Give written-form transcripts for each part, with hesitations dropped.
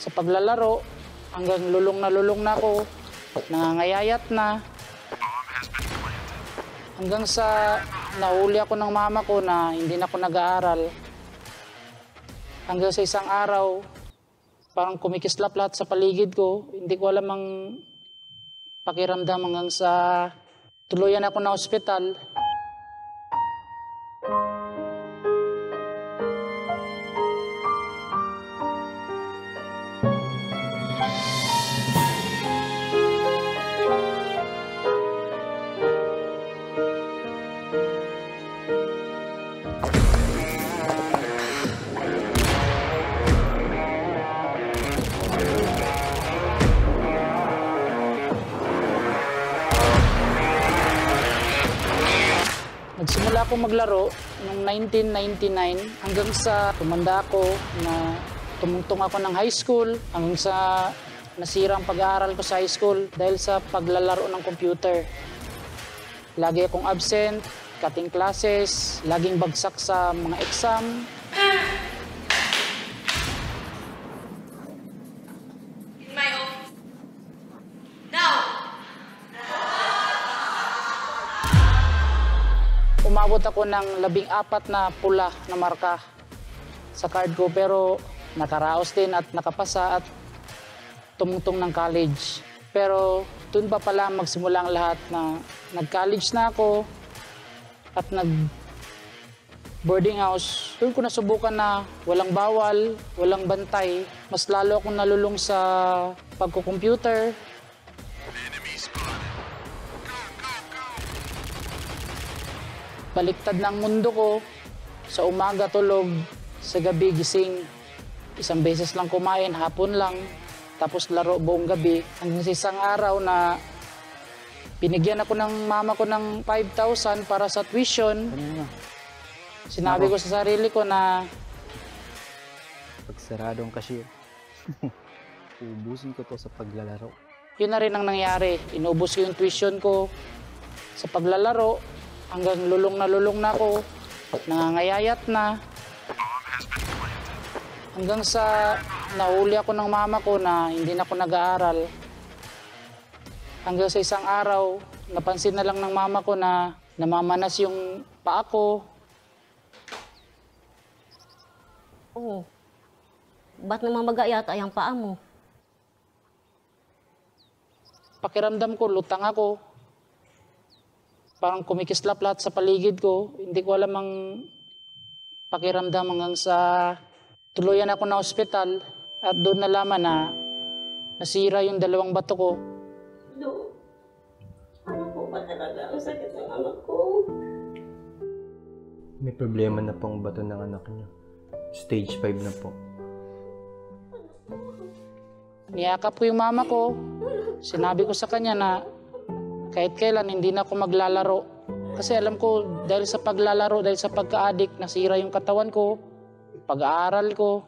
Sa paglalaro, hanggang lulong na ako, nangangayayat na. Hanggang sa nahuli ako ng mama ko na hindi na ako nag-aaral. Hanggang sa isang araw, parang kumikislap lahat sa paligid ko. Hindi ko alam ang pakiramdam hanggang sa tuluyan ako na ospital. Nagsimula ako maglaro noong 1999 hanggang sa tumanda ako na tumungtong ako ng high school hanggang sa nasira ang pag-aaral ko sa high school dahil sa paglalaro ng computer. Lagi akong absent, cutting classes, laging bagsak sa mga exam. Umabot ako ng 14 na pula na marka sa card ko pero nakaraos din at nakapasa at tumungtong ng college. Pero doon pa pala magsimula ang lahat na nag-college na ako at nag-boarding house. Doon ko nasubukan na walang bawal, walang bantay. Mas lalo akong nalulung sa pagko-computer. Baliktad ng mundo ko. Sa umaga tulog, sa gabi gising. Isang beses lang kumain, hapon lang. Tapos laro buong gabi. Hanggang sa isang araw na binigyan ako ng mama ko ng 5,000 para sa tuition. Sinabi ko sa sarili ko na pag saradong cashier, ubusin ko to sa paglalaro. Yun na rin ang nangyari. Inubos ko yung tuition ko sa paglalaro. Hanggang lulong na ako, nangangayayat na. Hanggang sa nahuli ako ng mama ko na hindi na ako nag-aaral. Hanggang sa isang araw, napansin na lang ng mama ko na namamanas yung paa ko. Oo. Ba't namamaga yata yung paa mo? Pakiramdam ko, lutang ako. Parang kumikislap lahat sa paligid ko. Hindi ko alam ang pakiramdam hanggang sa tuluyan ako na ospital at doon nalaman na nasira yung 2 bato ko. Do, ano po ba talaga ang sakit ng anak ko? May problema na pong bato ng anak niyo. Stage 5 na po. Niyakap ko yung mama ko. Sinabi ko sa kanya na kahit kailan hindi na ako maglalaro. Kasi alam ko dahil sa paglalaro, dahil sa pagka-addict, nasira yung katawan ko, pag-aaral ko,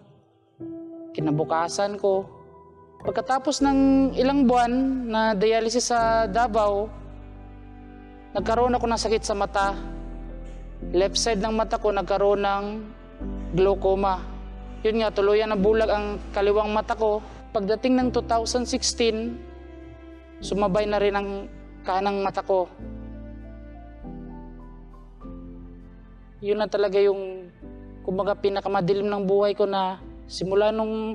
kinabukasan ko. Pagkatapos ng ilang buwan na dialysis sa Davao, nagkaroon ako ng sakit sa mata. Left side ng mata ko nagkaroon ng glaucoma. Yun nga, tuluyan na bulag ang kaliwang mata ko. Pagdating ng 2016, sumabay na rin ang kanang mata ko. Yun na talaga yung kumbaga pinakamadilim ng buhay ko na simula nung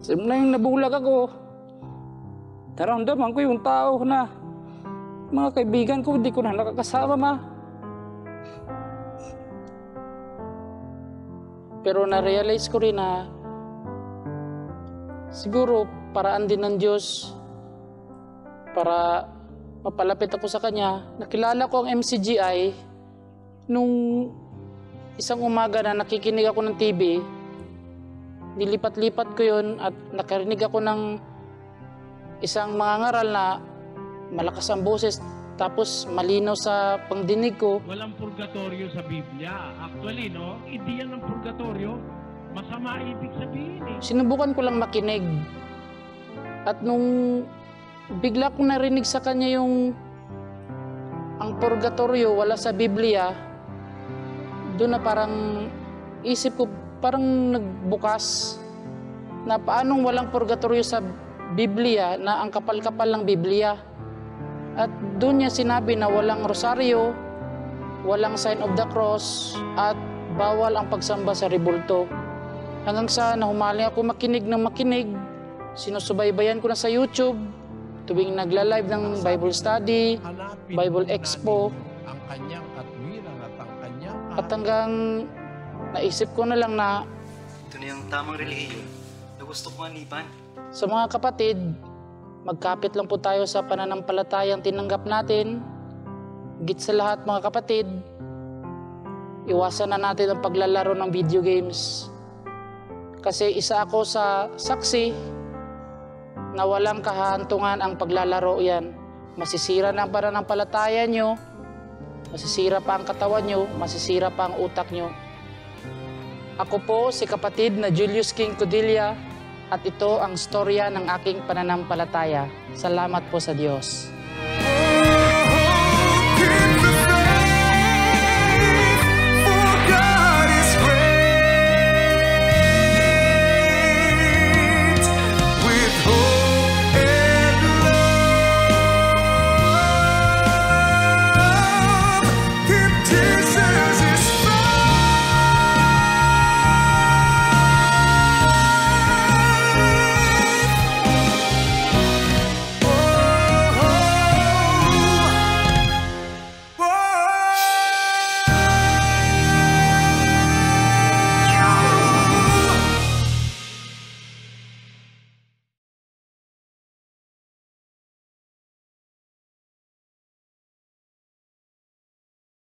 yung nabulag ako. Naramdaman ko yung tao na mga kaibigan ko hindi ko na nakakasama ma. Pero na-realize ko rin na siguro paraan din ng Diyos para mapalapit ako sa Kanya. Nakilala ko ang MCGI nung isang umaga na nakikinig ako ng TV. Nilipat-lipat ko yun at nakarinig ako ng isang mga ngaral na malakas ang boses tapos malinaw sa pangdinig ko. Walang purgatorio sa Biblia. Actually, no? Hindi yan ng purgatorio. Masama ibig sabihin eh. Sinubukan ko lang makinig. At nung bigla kong narinig sa kanya yung ang purgatorio wala sa Biblia, doon na parang isip ko parang nagbukas na paanong walang purgatorio sa Biblia na ang kapal-kapal ng Biblia. At doon niya sinabi na walang rosaryo, walang sign of the cross, at bawal ang pagsamba sa rebulto. Hanggang sa nahumaling ako makinig ng makinig, sinusubaybayan ko na sa YouTube, tuwing nagla-live ng Bible study, Bible Expo, ang kanyang katwiran at ang kanyang at hanggang naisip ko na lang na Ito na yung tamang relihiyon na gusto kong aniban. sa mga kapatid, magkapit lang po tayo sa pananampalatayang tinanggap natin. Higit sa lahat mga kapatid, iwasan na natin ang paglalaro ng video games. Kasi isa ako sa saksi na walang kahantungan ang paglalaro yan. Masisira na ang pananampalataya nyo, masisira pa ang katawan nyo, masisira pa ang utak nyo. Ako po si kapatid na Julius King Codilla at ito ang storya ng aking pananampalataya. Salamat po sa Diyos.